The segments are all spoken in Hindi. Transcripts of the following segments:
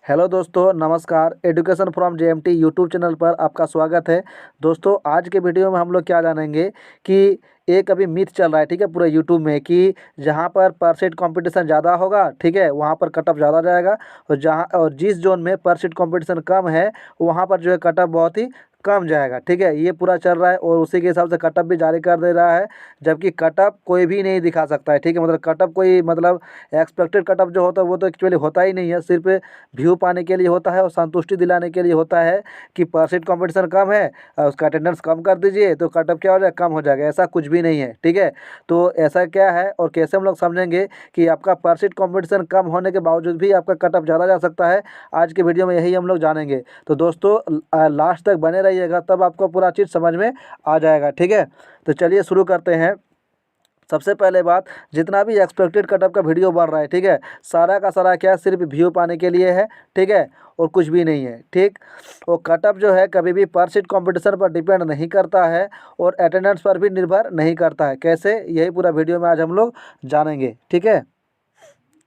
हेलो दोस्तों, नमस्कार। Education from JMT YouTube channel पर आपका स्वागत है। दोस्तों, आज के वीडियो में हम लोग क्या जानेंगे कि एक अभी मिथ चल रहा है, ठीक है, पूरे यूट्यूब में कि जहाँ पर परसेंट कंपटीशन ज़्यादा होगा, ठीक है, वहाँ पर कटअप ज़्यादा जाएगा। और जिस जोन में परसेंट कंपटीशन कम है वहाँ पर जो है कटअप बहुत ही कम जाएगा, ठीक है। ये पूरा चल रहा है और उसी के हिसाब से कटअप भी जारी कर दे रहा है, जबकि कटअप कोई भी नहीं दिखा सकता है, ठीक है। मतलब कटअप कोई मतलब एक्सपेक्टेड कटअप जो होता है वो तो एक्चुअली होता ही नहीं है, सिर्फ व्यू पाने के लिए होता है और संतुष्टि दिलाने के लिए होता है कि परसेंट कंपटीशन कम है और उसका अटेंडेंस कम कर दीजिए तो कटअप क्या हो जाएगा, कम हो जाएगा। ऐसा कुछ भी नहीं है, ठीक है। तो ऐसा क्या है और कैसे हम लोग समझेंगे कि आपका परसेंट कंपटीशन कम होने के बावजूद भी आपका कटअप ज़्यादा जा सकता है, आज के वीडियो में यही हम लोग जानेंगे। तो दोस्तों, लास्ट तक बने रहिएगा, तब आपको पूरा चीज़ समझ में आ जाएगा, ठीक है। तो चलिए शुरू करते हैं। सबसे पहले बात, जितना भी एक्सपेक्टेड कटअप का वीडियो बन रहा है, ठीक है, सारा का सारा क्या सिर्फ व्यू पाने के लिए है, ठीक है, और कुछ भी नहीं है, ठीक। वो कटअप जो है कभी भी पर सीट कंपटीशन पर डिपेंड नहीं करता है और अटेंडेंस पर भी निर्भर नहीं करता है। कैसे, यही पूरा वीडियो में आज हम लोग जानेंगे, ठीक है।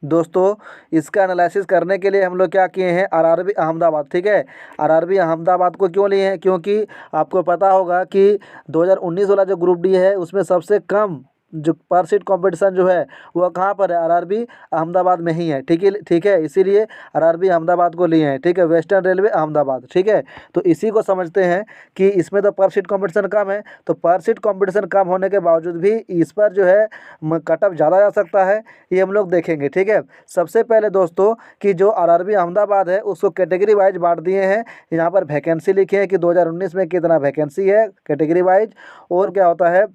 दोस्तों, इसका एनालिसिस करने के लिए हम लोग क्या किए हैं, आरआरबी अहमदाबाद, ठीक है। आरआरबी अहमदाबाद को क्यों लिए हैं, क्योंकि आपको पता होगा कि 2019 वाला जो ग्रुप डी है उसमें सबसे कम जो पर सीट कंपटीशन जो है वह कहाँ पर है, आरआरबी अहमदाबाद में ही है, ठीक है। इसीलिए आरआरबी अहमदाबाद को लिए हैं, ठीक है, वेस्टर्न रेलवे अहमदाबाद, ठीक है। तो इसी को समझते हैं कि इसमें तो पर सीट कंपटीशन कम है, तो पर सीट कंपटीशन कम होने के बावजूद भी इस पर जो है कटअप ज़्यादा जा सकता है, ये हम लोग देखेंगे, ठीक है। सबसे पहले दोस्तों कि जो आरआरबी अहमदाबाद है उसको कैटेगरी वाइज बांट दिए हैं। यहाँ पर वैकेंसी लिखे हैं कि 2019 में कितना वैकेंसी है कैटेगरी वाइज। और क्या होता है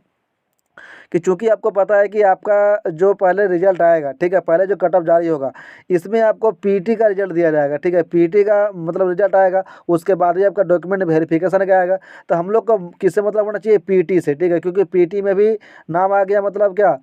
कि चूंकि आपको पता है कि आपका जो पहले रिजल्ट आएगा, ठीक है, पहले जो कटअप जारी होगा इसमें आपको पीटी का रिजल्ट दिया जाएगा, ठीक है। पीटी का मतलब रिजल्ट आएगा, उसके बाद ही आपका डॉक्यूमेंट वेरिफिकेशन का आएगा। तो हम लोग को किससे मतलब होना चाहिए, पीटी से, ठीक है, क्योंकि पीटी में भी नाम आ गया, मतलब क्या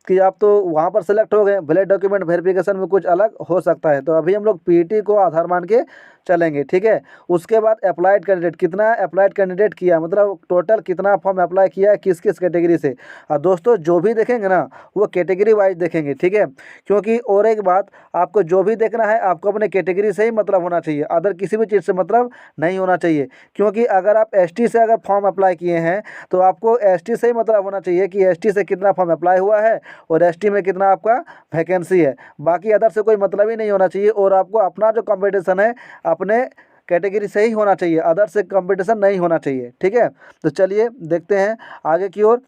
कि आप तो वहाँ पर सेलेक्ट हो गए, भले डॉक्यूमेंट वेरिफिकेशन में कुछ अलग हो सकता है। तो अभी हम लोग पीटी को आधार मान के चलेंगे, ठीक है। उसके बाद अप्लाइड कैंडिडेट, कितना अप्लाइड कैंडिडेट किया, मतलब टोटल कितना फॉर्म अप्लाई किया है किस किस कैटेगरी से। और दोस्तों जो भी देखेंगे ना वो कैटेगरी वाइज देखेंगे, ठीक है। क्योंकि और एक बात, आपको जो भी देखना है आपको अपने कैटेगरी से ही मतलब होना चाहिए, अदर किसी भी चीज़ से मतलब नहीं होना चाहिए। क्योंकि अगर आप एसटी से अगर फॉर्म अप्लाई किए हैं तो आपको एसटी से ही मतलब होना चाहिए कि एसटी से कितना फॉर्म अप्लाई हुआ है और एसटी में कितना आपका वैकेंसी है। बाकी अदर से कोई मतलब ही नहीं होना चाहिए और आपको अपना जो कंपटीशन है अपने कैटेगरी से ही होना चाहिए, अदर से कंपटीशन नहीं होना चाहिए, ठीक है। तो चलिए देखते हैं आगे की ओर।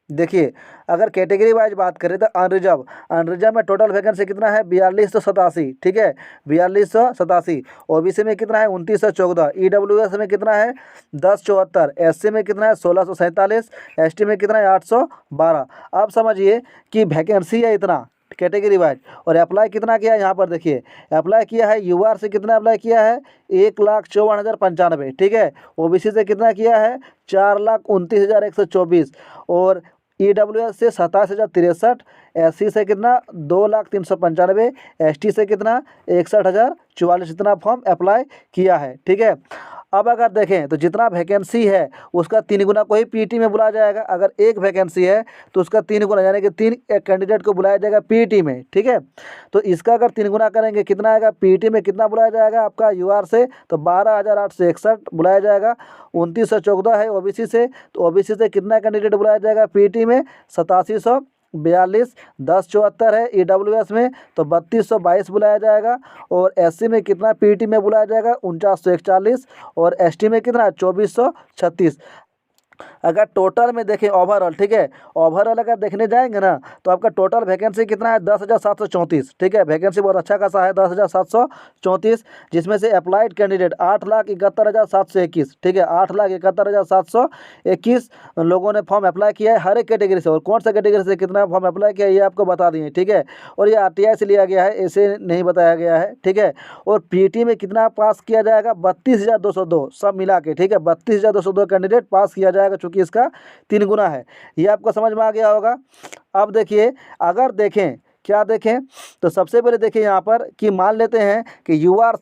देखिए, अगर कैटेगरी वाइज बात करें तो अनरिजर्व, अनरिजर्व में टोटल वैकेंसी कितना है, 4287, ठीक है, 4287। ओबीसी में कितना है, 2914। ईडब्ल्यूएस में कितना है, 1074। एससी में कितना है, 1647। एसटी में कितना है, 812। अब समझिए कि वैकेंसी है इतना कैटेगरी वाइज और अप्लाई कितना किया है, यहाँ पर देखिए अप्लाई किया है यूआर से कितना अप्लाई किया है, 1,54,095, ठीक है। ओबीसी से कितना किया है, 4,29,124 और ईडब्ल्यूएस से 27,063। एससी से कितना, 2,03,95। एसटी से कितना, 61,044। इतना फॉर्म अप्लाई किया है, ठीक है। अब अगर देखें तो जितना वैकेंसी है उसका 3 गुना को ही पीटी में बुलाया जाएगा। अगर एक वैकेंसी है तो उसका 3 गुना यानी कि 3 कैंडिडेट को बुलाया जाएगा पीटी में, ठीक है। तो इसका अगर 3 गुना करेंगे कितना आएगा, पीटी में कितना बुलाया जाएगा आपका यूआर से, तो 12,861 बुलाया जाएगा। 2914 है ओबीसी से, तो ओबीसी से कितना कैंडिडेट बुलाया जाएगा पीटी में, 8742। 1074 है ईडब्ल्यूएस में, तो 3222 बुलाया जाएगा। और एससी में कितना पीटी में बुलाया जाएगा, 4941। और एसटी में कितना, 2436। अगर टोटल में देखें ओवरऑल, ठीक है, ओवरऑल अगर देखने जाएंगे ना तो आपका टोटल वैकेंसी कितना है, 10,734, ठीक है। वैकेंसी बहुत अच्छा खासा है, 10,734, जिसमें से अप्लाइड कैंडिडेट 8,71,721, ठीक है, 8,71,721 लोगों ने फॉर्म अप्लाई किया है हर एक कैटेगरी से। और कौन सा कैटेगरी से कितना फॉर्म अप्लाई किया है ये आपको बता दिए, ठीक है। और ये आरटीआई से लिया गया है, ऐसे नहीं बताया गया है, ठीक है। और पीटी में कितना पास किया जाएगा, 32,202 सब मिला के, ठीक है, 32,202 कैंडिडेट पास किया जाएगा, चूंकि इसका 3 गुना है। ये आपको समझ में आ गया होगा। अब देखिए, अगर देखें क्या देखें तो सबसे पहले देखिए यहाँ पर कि मान लेते हैं कि यूआर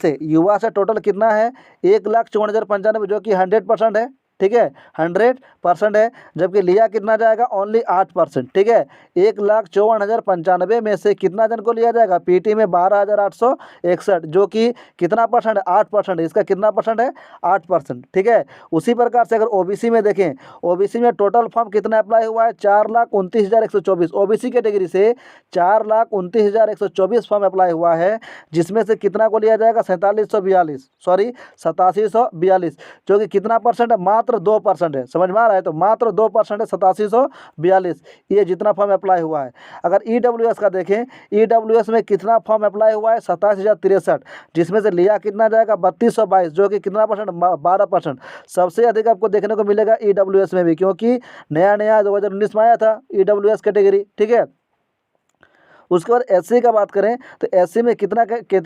से टोटल कितना है, 1,54,095 जो कि 100% है, ठीक है, 100% है, जबकि लिया कितना जाएगा, ओनली 8%, ठीक है। 1,54,095 में से कितना जन को लिया जाएगा, पीटी में 12,861, जो कि कितना परसेंट है, 8%, इसका कितना परसेंट है, 8%, ठीक है। उसी प्रकार से अगर ओबीसी में देखें, ओबीसी में टोटल फॉर्म कितना अप्लाई हुआ है, 4,29,124, ओबीसी कैटेगरी से 4,29,124 फॉर्म अप्लाई हुआ है, जिसमें से कितना को लिया जाएगा, 8742, जो कि कितना परसेंट है, मात्र 2% है। समझ में आ रहा है, तो मात्र 2% है, 8742, ये जितना फॉर्म अप्लाई हुआ है। अगर ईडब्ल्यूएस का देखें, ईडब्ल्यूएस में कितना फॉर्म अप्लाई हुआ है, 27,063, जिसमें से लिया कितना जाएगा, 3222, जो कि कितना परसेंट, 12%। सबसे अधिक आपको देखने को मिलेगा ईडब्ल्यूएस में भी, क्योंकि नया नया 2019 में आया था ईडब्ल्यूएस कैटेगरी, ठीक है। उसके बाद एससी का बात करें तो एससी में कितना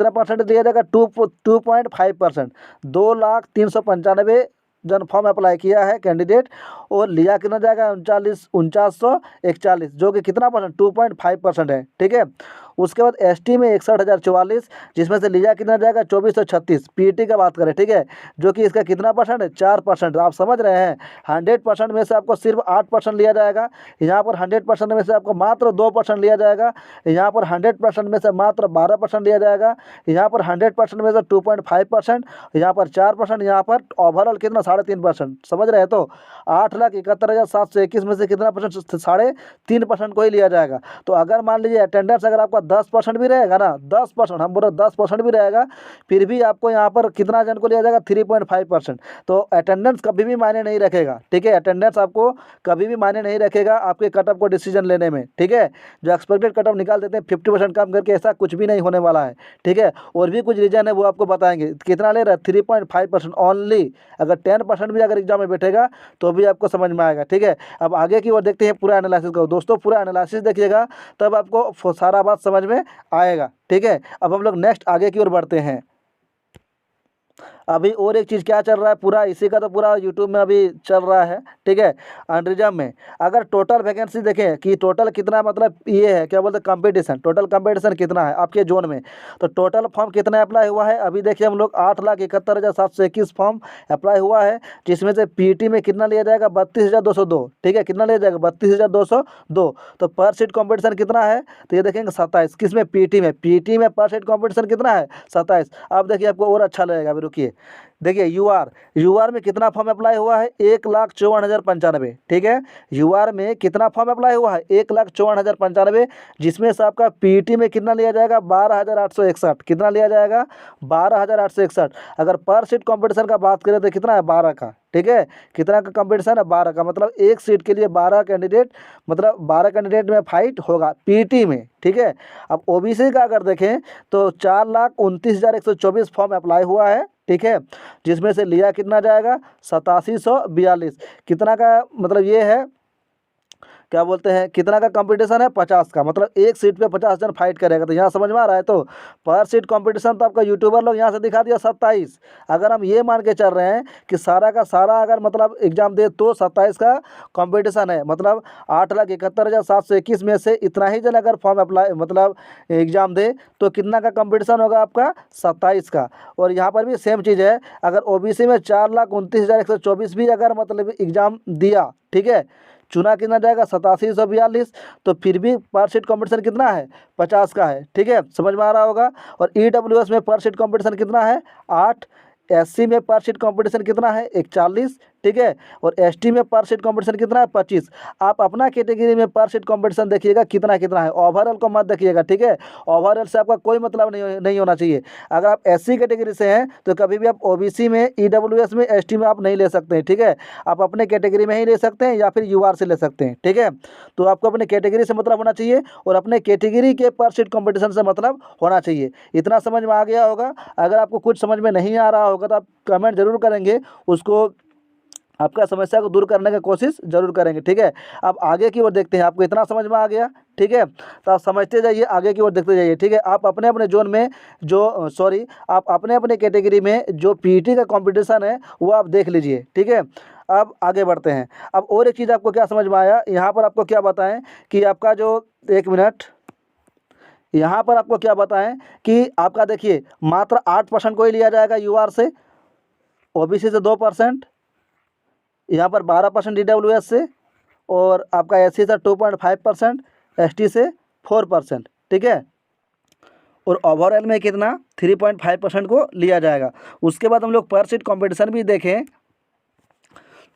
परसेंट दिया जाएगा, 2.5%, 2,03,95 जन फॉर्म अप्लाई किया है कैंडिडेट, और लिया कितना जाएगा, 49,41, जो कि कितना परसेंट, 2.5% है, ठीक है। उसके बाद एसटी में 61,044, जिसमें से लिया कितना जाएगा, 2,436। पीटी का बात करें, ठीक है, जो कि इसका कितना परसेंट है, 4%। आप समझ रहे हैं, 100% में से आपको सिर्फ 8% लिया जाएगा, यहाँ पर 100% में से आपको मात्र 2% लिया जाएगा, यहाँ पर 100% में से मात्र 12% लिया जाएगा, यहाँ पर 100% में से 2.5%, यहाँ पर 4%, यहाँ पर ओवरऑल कितना, 3.5%। समझ रहे हैं, तो 8,71,721 में से कितना परसेंट, 3.5% को ही लिया जाएगा। तो अगर मान लीजिए अटेंडेंस अगर आपका 10% भी रहेगा ना, 10%, हम बोल रहे 10% भी रहेगा, फिर भी आपको यहाँ पर कितना जन को लिया जाएगा, 3.5%। तो अटेंडेंस कभी भी मायने नहीं रखेगा, ठीक है, अटेंडेंस आपको कभी भी मायने नहीं रखेगा आपके कटअप को डिसीजन लेने में, ठीक है। जो एक्सपेक्टेड कटअप निकाल देते हैं 50% कम करके, ऐसा कुछ भी नहीं होने वाला है, ठीक है। और भी कुछ रीजन है वो आपको बताएंगे। कितना ले रहा है, 3.5% ओनली। अगर 10% भी अगर एग्जाम में बैठेगा तो भी आपको समझ में आएगा, ठीक है। अब आगे की ओर देखते हैं पूरा एनालिसिस को। दोस्तों पूरा एनालिसिस देखिएगा, तब आपको सारा बात समझ में आएगा, ठीक है। अब हम लोग नेक्स्ट आगे की ओर बढ़ते हैं। अभी और एक चीज़ क्या चल रहा है, पूरा इसी का तो पूरा यूट्यूब में अभी चल रहा है, ठीक है। अंडरिज्म में अगर टोटल वैकेंसी देखें कि टोटल कितना, मतलब ये है क्या बोलते हैं, कंपटीशन, टोटल कंपटीशन कितना है आपके जोन में, तो टोटल फॉर्म कितना अप्लाई हुआ है, अभी देखिए हम लोग 8,71,721 फॉर्म अप्लाई हुआ है, जिसमें से पीटी में कितना लिया जाएगा, 32,202, ठीक है, कितना लिया जाएगा, 32,202। तो पर सीट कॉम्पिटिशन कितना है, तो ये देखेंगे 27, किसमें, पीटी में। पीटी में पर सीट कॉम्पिटिशन कितना है, 27। अब देखिए आपको और अच्छा लगेगा, अभी रुकिए, देखिए यूआर में कितना फॉर्म अप्लाई हुआ है, 1,54,095, ठीक है। यूआर में कितना फॉर्म अप्लाई हुआ है, 1,54,095, जिसमें से आपका पीटी में कितना लिया जाएगा, 12,861, कितना लिया जाएगा, 12,861। अगर पर सीट कंपटीशन का बात करें तो कितना है, 12 का, ठीक है। कितना का कंपटीशन है, 12 का, मतलब एक सीट के लिए 12 कैंडिडेट, मतलब 12 कैंडिडेट में फाइट होगा पीटी में, ठीक है। अब ओबीसी का अगर देखें तो 4,29,124 फॉर्म अप्लाई हुआ है, ठीक है, जिसमें से लिया कितना जाएगा, 8742। कितना का मतलब ये है, क्या बोलते हैं, कितना का कंपटीशन है, 50 का, मतलब एक सीट पे 50 जन फाइट करेगा। तो यहाँ समझ में आ रहा है, तो पर सीट कंपटीशन तो आपका यूट्यूबर लोग यहाँ से दिखा दिया 27। अगर हम ये मान के चल रहे हैं कि सारा का सारा अगर मतलब एग्जाम दे तो 27 का कंपटीशन है, मतलब 8,71,721 में से इतना ही जन अगर फॉर्म अप्लाई मतलब एग्जाम दे तो कितना का कंपटीशन होगा आपका, 27 का। और यहाँ पर भी सेम चीज़ है, अगर ओबीसी में 4,29,124 भी अगर मतलब एग्जाम दिया, ठीक है, चुना कितना जाएगा, 8742, तो फिर भी पर सीट कॉम्पिटिशन कितना है, 50 का है, ठीक है, समझ में आ रहा होगा। और ईडब्ल्यूएस में पर सीट कॉम्पिटिशन कितना है, 8। एससी में पर सीट कॉम्पिटिशन कितना है, 41, ठीक है। और एसटी में पर सीट कॉम्पिटिशन कितना है, 25। आप अपना कैटेगरी में पर सीट कॉम्पिटिशन देखिएगा कितना कितना है, ओवरऑल को मत देखिएगा, ठीक है। ओवरऑल से आपका कोई मतलब नहीं होना चाहिए। अगर आप एससी कैटेगरी से हैं तो कभी भी आप ओबीसी में, ईडब्ल्यूएस में, एसटी में आप नहीं ले सकते हैं, ठीक है। आप अपने कैटेगरी में ही ले सकते हैं या फिर यूआर से ले सकते हैं, ठीक है। तो आपको अपने कैटेगरी से मतलब होना चाहिए और अपने कैटेगरी के पर सीट कॉम्पिटिशन से मतलब होना चाहिए। इतना समझ में आ गया होगा। अगर आपको कुछ समझ में नहीं आ रहा होगा तो आप कमेंट जरूर करेंगे, उसको आपका समस्या को दूर करने की कोशिश जरूर करेंगे, ठीक है। अब आगे की ओर देखते हैं, आपको इतना समझ में आ गया, ठीक है, तो आप समझते जाइए, आगे की ओर देखते जाइए, ठीक है। आप अपने अपने जोन में जो आप अपने अपने कैटेगरी में जो पीटी का कंपटीशन है वो आप देख लीजिए, ठीक है। अब आगे बढ़ते हैं। अब और एक चीज़ आपको क्या समझ में आया, यहाँ पर आपको क्या बताएं कि आपका जो, एक मिनट, यहाँ पर आपको क्या बताएं कि आपका देखिए मात्र 8% को ही लिया जाएगा यूआर से, ओबीसी से 2%, यहाँ पर 12% DWS से, और आपका SC से 2.5%, ST से 4%, ठीक है। और ओवरऑल में कितना 3.5% को लिया जाएगा। उसके बाद हम लोग पर सीट कॉम्पिटिशन भी देखें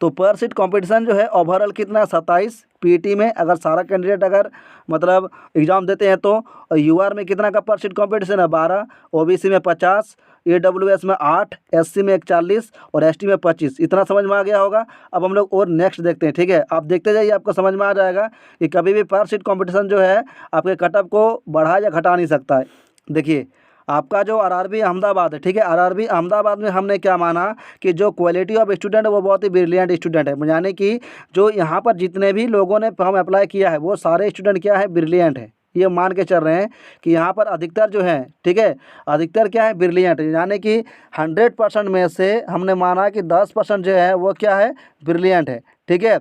तो पर सीट कंपटीशन जो है ओवरऑल कितना 27, पीटी में अगर सारा कैंडिडेट अगर मतलब एग्ज़ाम देते हैं तो यूआर में कितना का पर सीट कंपटीशन है 12, ओबीसी में 50, AWS में 8, SC में 41 और ST में 25। इतना समझ में आ गया होगा। अब हम लोग और नेक्स्ट देखते हैं, ठीक है। आप देखते जाइए, आपको समझ में आ जाएगा कि कभी भी पर सीट कॉम्पिटिशन जो है आपके कटअप को बढ़ा या घटा नहीं सकता है। देखिए आपका जो आरआरबी अहमदाबाद है, ठीक है, आरआरबी अहमदाबाद में हमने क्या माना कि जो क्वालिटी ऑफ स्टूडेंट है वो बहुत ही ब्रिलियंट स्टूडेंट है, यानी कि जो यहाँ पर जितने भी लोगों ने फॉर्म अप्लाई किया है वो सारे स्टूडेंट क्या है, ब्रिलियंट है। ये मान के चल रहे हैं कि यहाँ पर अधिकतर जो है, ठीक है, अधिकतर क्या है, ब्रिलियंट, यानी कि 100% में से हमने माना कि 10% जो है वो क्या है, ब्रिलियंट है, ठीक है।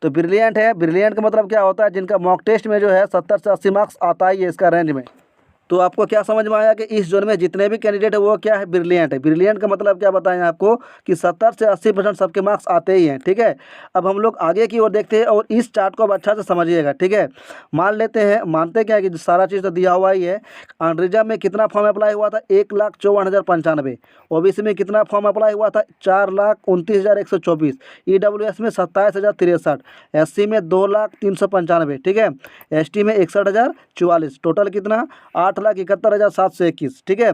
तो ब्रिलियंट है, ब्रिलियंट का मतलब क्या होता है, जिनका मॉक टेस्ट में जो है 70 से 80 मार्क्स आता ही है इसका रेंज में। तो आपको क्या समझ में आया कि इस जोन में जितने भी कैंडिडेट है वो क्या है, ब्रिलियंट है। ब्रिलियंट का मतलब क्या बताएं आपको कि 70 से 80% सबके मार्क्स आते ही हैं, ठीक है। अब हम लोग आगे की ओर देखते हैं और इस चार्ट को अब अच्छा से समझिएगा, ठीक है। मान लेते हैं, मानते क्या है कि सारा चीज़ तो दिया हुआ ही है। अनरिजर्व में कितना फॉर्म अप्लाई हुआ था, 1,54,095। ओबीसी में कितना फॉर्म अप्लाई हुआ था, 4,29,124। EWS में 27,063। SC में 2,03,95, ठीक है। ST में 61,044। टोटल कितना 8,71,721, ठीक है।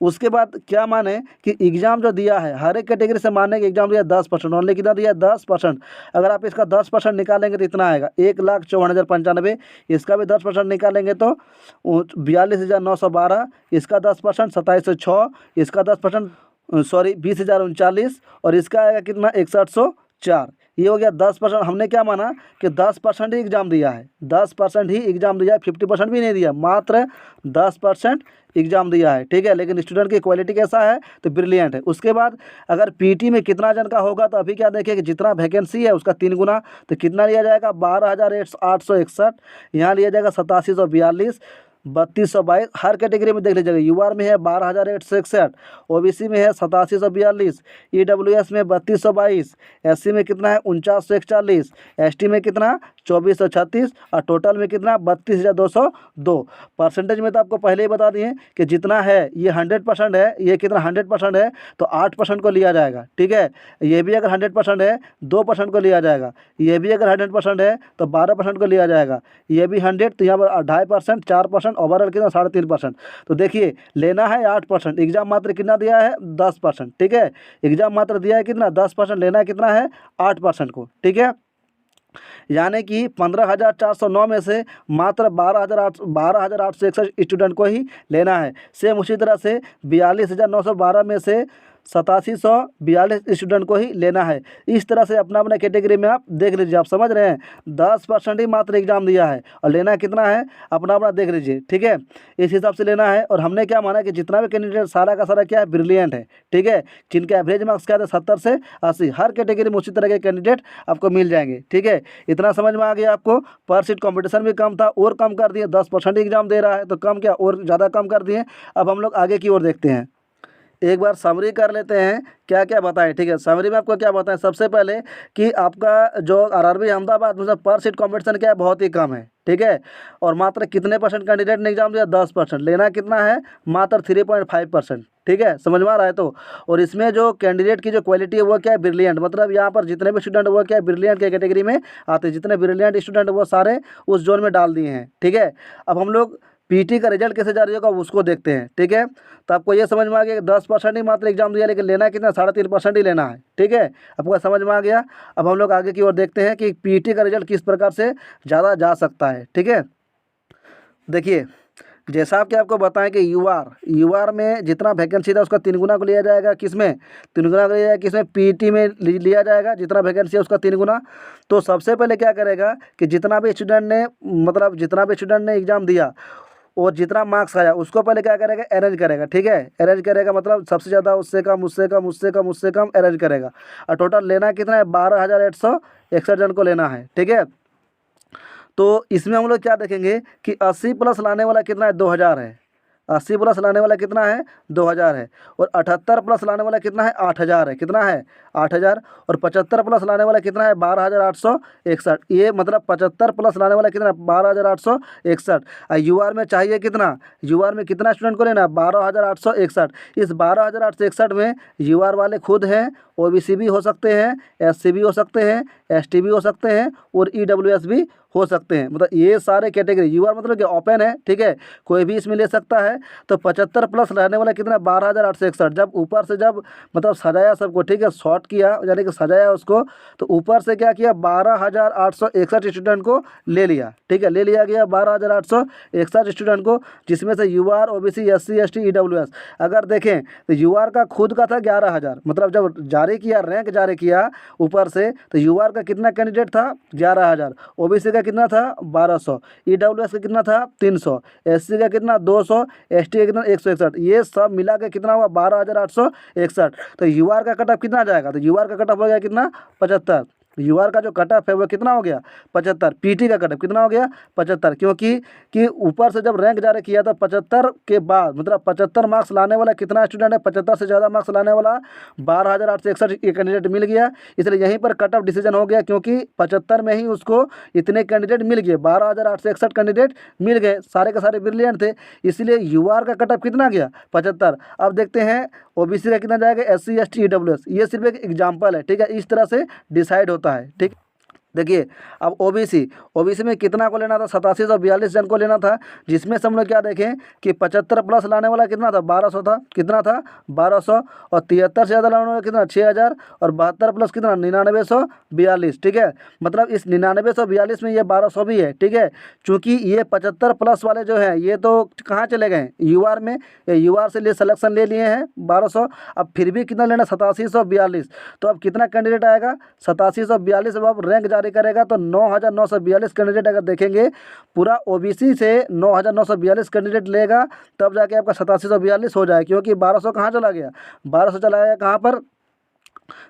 उसके बाद क्या माने कि एग्ज़ाम जो दिया है हर एक कैटेगरी से मानने कि एग्ज़ाम दिया 10%, ओनली कितना दिया 10%। अगर आप इसका 10% निकालेंगे तो इतना आएगा 1,54,095। इसका भी 10% निकालेंगे तो 42,912। इसका 10% 2706। इसका 10% 20,039। और इसका आएगा कितना 6104। ये हो गया 10%। हमने क्या माना कि 10% ही एग्ज़ाम दिया है, 10% ही एग्ज़ाम दिया है, 50% भी नहीं दिया, मात्र 10% एग्ज़ाम दिया है, ठीक है। लेकिन स्टूडेंट की क्वालिटी कैसा है, तो ब्रिलियंट है। उसके बाद अगर पीटी में कितना जन का होगा, तो अभी क्या देखिए कि जितना वैकेंसी है उसका 3 गुना, तो कितना लिया जाएगा 12,861। यहाँ लिया जाएगा 8742, 3222। हर कैटेगरी में देख लीजिएगा, यूआर में है 12,861, ओबीसी में है 8742, EWS में 3222, SC में कितना है 49,141, ST में कितना 2436 और टोटल में कितना 32,202। परसेंटेज में तो आपको पहले ही बता दिए कि जितना है ये 100% है, ये कितना 100% है तो 8% को लिया जाएगा, ठीक है। ये भी अगर 100% है 2% को लिया जाएगा, ये भी अगर 100% है तो 12% को लिया जाएगा, ये भी 100 तो यहाँ पर 2.5%, 4%, ओवरऑल कितना 3.5%। तो देखिए लेना है 8%, एग्जाम मात्र कितना दिया है 10%, ठीक है। एग्जाम मात्र दिया है कितना 10%, लेना कितना है 8% को, ठीक है। यानी कि 15,409 में से मात्र 12,861 स्टूडेंट को ही लेना है। सेम उसी तरह से 42,912 में से 8742 स्टूडेंट को ही लेना है। इस तरह से अपना अपना कैटेगरी में आप देख लीजिए, आप समझ रहे हैं 10% ही मात्र एग्जाम दिया है और लेना कितना है अपना अपना देख लीजिए, ठीक है। इस हिसाब से लेना है। और हमने क्या माना कि जितना भी कैंडिडेट सारा का सारा क्या है ब्रिलियंट है, ठीक है। जिनके एवरेज मार्क्स क्या थे 70 से 80, हर कैटेगरी में उसी तरह के कैंडिडेट आपको मिल जाएंगे, ठीक है। इतना समझ में आ गया आपको। पर सीट कॉम्पिटिशन भी कम था और कम कर दिए, 10% एग्जाम दे रहा है तो कम क्या और ज़्यादा कम कर दिए। अब हम लोग आगे की ओर देखते हैं, एक बार समरी कर लेते हैं क्या क्या बताएं, ठीक है। समरी में आपको क्या बताएं, सबसे पहले कि आपका जो आरआरबी अहमदाबाद में पर सीट कॉम्पिटिशन क्या है बहुत ही कम है, ठीक है। और मात्र कितने परसेंट कैंडिडेट ने एग्जाम दिया 10%, लेना कितना है मात्र 3.5%, ठीक है। समझ में आ रहा है तो। और इसमें जो कैंडिडेट की जो क्वालिटी है वो क्या है ब्रिलियंट, मतलब यहाँ पर जितने भी स्टूडेंट वो क्या है ब्रिलियंट के कैटेगरी में आते हैं, जितने ब्रिलियंट स्टूडेंट वो सारे उस जोन में डाल दिए हैं, ठीक है। अब हम लोग पीटी का रिजल्ट कैसे जारी होगा उसको देखते हैं, ठीक है। तो आपको ये समझ में आ गया कि 10% ही मात्र एग्जाम दिया, लेकिन लेना कितना 3.5% ही लेना है, ठीक है। आपको समझ में आ गया। अब हम लोग आगे की ओर देखते हैं कि पीटी का रिजल्ट किस प्रकार से ज़्यादा जा सकता है, ठीक है। देखिए जैसा कि आपको बताएं कि यूआर में जितना वैकेंसी था उसका 3 गुना को लिया जाएगा, किसमें 3 गुना को लिया जाएगा, किसमें पीटी में लिया जाएगा, जितना वैकेंसी है उसका 3 गुना। तो सबसे पहले क्या करेगा कि जितना भी स्टूडेंट ने एग्ज़ाम दिया और जितना मार्क्स आया उसको पहले क्या करेगा अरेंज करेगा, ठीक है। अरेंज करेगा मतलब सबसे ज़्यादा उससे कम उससे कम उससे कम उससे कम अरेंज करेगा। और टोटल लेना कितना है 12,861 जन को लेना है, ठीक है। तो इसमें हम लोग क्या देखेंगे कि 80+ लाने वाला कितना है 2,000 है, 80 प्लस लाने वाला कितना है 2000 है, और 78 प्लस लाने वाला कितना है 8000 है, कितना है 8000, और 75 प्लस लाने वाला कितना है 12861। ये मतलब 75 प्लस लाने वाला कितना 12861। यूआर में चाहिए कितना, यूआर में कितना स्टूडेंट को लेना 12861। इस 12861 में यूआर वाले खुद हैं, ओबीसी भी हो सकते हैं, एससी भी हो सकते हैं, एसटी भी हो सकते हैं, और ईडब्ल्यूएस भी हो सकते हैं। मतलब ये सारे कैटेगरी यूआर मतलब कि ओपन है, ठीक है, कोई भी इसमें ले सकता है। तो 75 प्लस रहने वाला कितना 12861। जब ऊपर से जब मतलब सजाया सबको, ठीक है, शॉर्ट किया यानी कि सजाया उसको, तो ऊपर से क्या किया 12861 स्टूडेंट को ले लिया, ठीक है, ले लिया गया 12861 स्टूडेंट को, जिसमें से UR, OBC, SC, ST, EWS. अगर देखें तो यूआर का खुद का था 11000, मतलब जब जारी किया रैंक जारी किया ऊपर से, तो यूआर का कितना कैंडिडेट था 11000, ओबीसी का कितना था 1200, ईडब्ल्यूएस का कितना था 300, एससी का कितना 200, एसटी का कितना 161। ये सब मिला के कितना हुआ 12861। तो यूआर का कट ऑफ कितना जाएगा, तो यूआर का कट ऑफ हो गया कितना 75। यूआर का जो कट ऑफ है वो कितना हो गया 75। पीटी का कट ऑफ कितना हो गया 75, क्योंकि कि ऊपर से जब रैंक जारी किया था 75 के बाद मतलब 75 मार्क्स लाने वाला कितना स्टूडेंट है, 75 से ज़्यादा मार्क्स लाने वाला 12861 कैंडिडेट मिल गया। इसलिए यहीं पर कट ऑफ डिसीजन हो गया, क्योंकि 75 में ही उसको इतने कैंडिडेट मिल गए, 12861 कैंडिडेट मिल गए, सारे के सारे ब्रिलियंट थे, इसलिए यूआर का कट ऑफ कितना गया 75। अब देखते हैं ओबीसी का कितना जाएगा, एससी, एसटी, ईडब्ल्यूएस। ये सिर्फ एक एग्जाम्पल है, ठीक है, इस तरह से डिसाइड होता है, ठीक। देखिए अब ओबीसी में कितना को लेना था 8742 जन को लेना था, जिसमें से हम लोग क्या देखें कि 75 प्लस लाने वाला कितना था 1200 था, कितना था 1200, और 73 से ज़्यादा लाने वाला कितना 6000, और 72 प्लस कितना 9942, ठीक है। मतलब इस 9942 में ये 1200 भी है, ठीक है, चूँकि ये 75 प्लस वाले जो हैं ये तो कहाँ चले गए यूआर में, यूआर से लिए सिलेक्शन ले लिए हैं 1200। अब फिर भी कितना लेना 8742, तो अब कितना कैंडिडेट आएगा 8742। अब रैंक जारी करेगा तो 9942 कैंडिडेट अगर देखेंगे, पूरा ओबीसी से 9942 कैंडिडेट लेगा, तब जाके आपका 8742 हो जाए, क्योंकि 1200 कहाँ चला गया, 1200 चला गया कहाँ पर।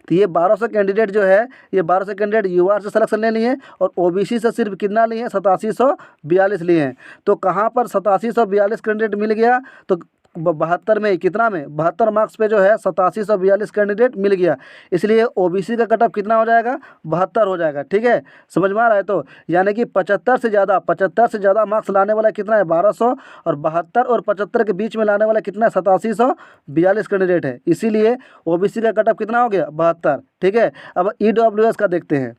तो ये 1200 कैंडिडेट जो है, ये 1200 कैंडिडेट यूआर से सिलेक्शन ले लिए, और ओबीसी से सिर्फ कितना लिए हैं 8742 लिए हैं। तो कहाँ पर 8742 कैंडिडेट मिल गया, तो 72 में कितना में 72 मार्क्स पे जो है 8742 कैंडिडेट मिल गया, इसलिए ओबीसी का कट ऑफ कितना हो जाएगा 72 हो जाएगा, ठीक है, समझ में आ रहा है। तो यानी कि 75 से ज़्यादा मार्क्स लाने वाला कितना है 1200, और 72 और 75 के बीच में लाने वाला कितना है 8742 कैंडिडेट है, इसीलिए ओबीसी का कट ऑफ कितना हो गया 72, ठीक है। अब ईडब्ल्यूएस का देखते हैं,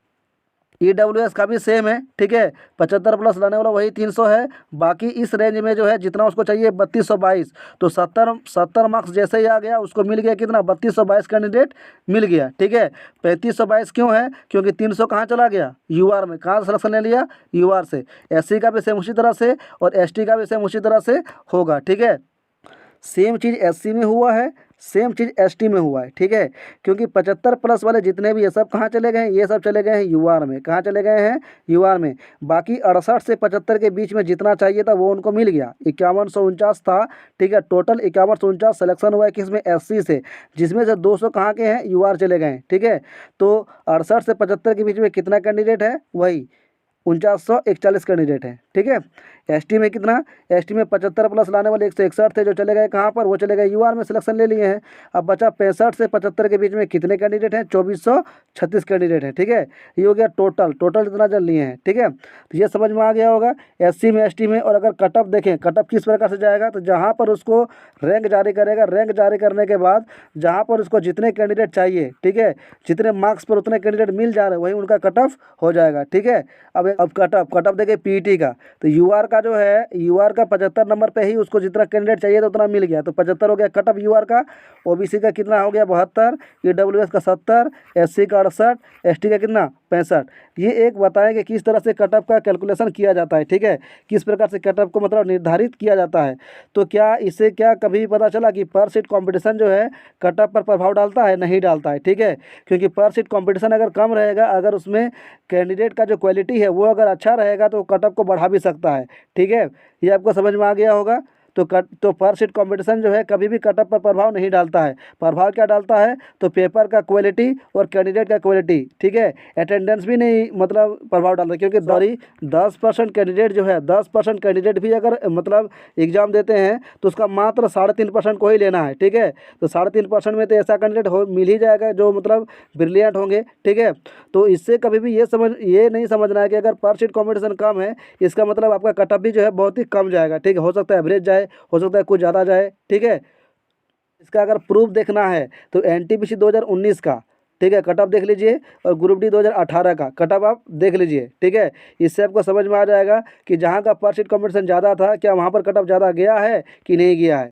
ईडब्ल्यूएस का भी सेम है, ठीक है, 75 प्लस लाने वाला वही 300 है, बाकी इस रेंज में जो है जितना उसको चाहिए 3222, तो 70 मार्क्स जैसे ही आ गया उसको मिल गया कितना 3222 कैंडिडेट मिल गया, ठीक है। 3522 क्यों है, क्योंकि 300 कहाँ चला गया यूआर में, कहाँ सिलेक्शन ले लिया यूआर से। एससी का भी सेम उसी तरह से, और एसटी का भी सेम उसी तरह से होगा, ठीक है। सेम चीज़ एससी में हुआ है, सेम चीज़ एसटी में हुआ है, ठीक है, क्योंकि 75 प्लस वाले जितने भी ये सब कहाँ चले गए हैं, ये सब चले गए हैं यूआर में, कहाँ चले गए हैं यूआर में। बाकी 68 से 75 के बीच में जितना चाहिए था वो उनको मिल गया, 5149 था, ठीक है, टोटल 5149 सिलेक्शन हुआ है किसमें एससी से, जिसमें से 200 कहाँ के हैं यूआर चले गए, ठीक है। तो 68 से 75 के बीच में कितना कैंडिडेट है, वही 4941 कैंडिडेट है, ठीक है। एसटी में कितना, एसटी में 75 प्लस लाने वाले 161 थे, जो चले गए कहाँ पर, वो चले गए यूआर में सिलेक्शन ले लिए हैं। अब बचा 65 से 75 के बीच में कितने कैंडिडेट हैं 2436 कैंडिडेट हैं, ठीक है। ये हो गया टोटल इतना जन लिए हैं, ठीक है। तो ये समझ में आ गया होगा एससी में एसटी में। और अगर कट ऑफ देखें, कट ऑफ किस प्रकार से जाएगा, तो जहाँ पर उसको रैंक जारी करेगा, रैंक जारी करने के बाद जहाँ पर उसको जितने कैंडिडेट चाहिए, ठीक है, जितने मार्क्स पर उतने कैंडिडेट मिल जा रहे हैं, वहीं उनका कट ऑफ हो जाएगा, ठीक है। अब कट ऑफ देखिए पीटी का, तो यूआर का जो है, यूआर का 75 नंबर पे ही उसको जितना कैंडिडेट चाहिए था उतना मिल गया, तो 75 हो गया कट ऑफ यूआर का। ओबीसी का कितना हो गया 72, ईडब्ल्यूएस का 70, एससी का 68, एसटी का कितना 65। ये एक बताएं कि किस तरह से कट ऑफ का कैलकुलेशन किया जाता है, ठीक है, किस प्रकार से कट ऑफ को मतलब निर्धारित किया जाता है। तो क्या इससे क्या कभी पता चला कि पर सीट कॉम्पिटिशन जो है कट ऑफ पर प्रभाव डालता है, नहीं डालता है, ठीक है, क्योंकि पर सीट कॉम्पिटिशन अगर कम रहेगा, अगर उसमें कैंडिडेट का जो क्वालिटी है वो अगर अच्छा रहेगा तो कट ऑफ को बढ़ा भी सकता है, ठीक है। ये आपको समझ में आ गया होगा। तो पर सीट कंपटीशन जो है कभी भी कट ऑफ पर प्रभाव नहीं डालता है। प्रभाव क्या डालता है? तो पेपर का क्वालिटी और कैंडिडेट का क्वालिटी, ठीक है। अटेंडेंस भी नहीं मतलब प्रभाव डालता है, क्योंकि 10% कैंडिडेट जो है, 10% कैंडिडेट भी अगर मतलब एग्जाम देते हैं तो उसका मात्र 3.5% को ही लेना है, ठीक है। तो 3.5% में तो ऐसा कैंडिडेट मिल ही जाएगा जो मतलब ब्रिलियंट होंगे, ठीक है। तो इससे कभी भी ये नहीं समझना है कि अगर पर सीट कॉम्पिटिशन कम है इसका मतलब आपका कट ऑफ भी जो है बहुत ही कम जाएगा, ठीक है। हो सकता है एवरेज जाए, हो सकता है कुछ ज़्यादा जाए, ठीक है। इसका अगर प्रूफ देखना है तो एनटीपीसी 2019 का, ठीक है, कट ऑफ देख लीजिए, और ग्रुप डी 2018 का कट ऑफ आप देख लीजिए, ठीक है। इससे आपको समझ में आ जाएगा कि जहाँ का पर सीट कॉम्पिटिशन ज़्यादा था क्या वहाँ पर कट ऑफ ज़्यादा गया है कि नहीं गया है।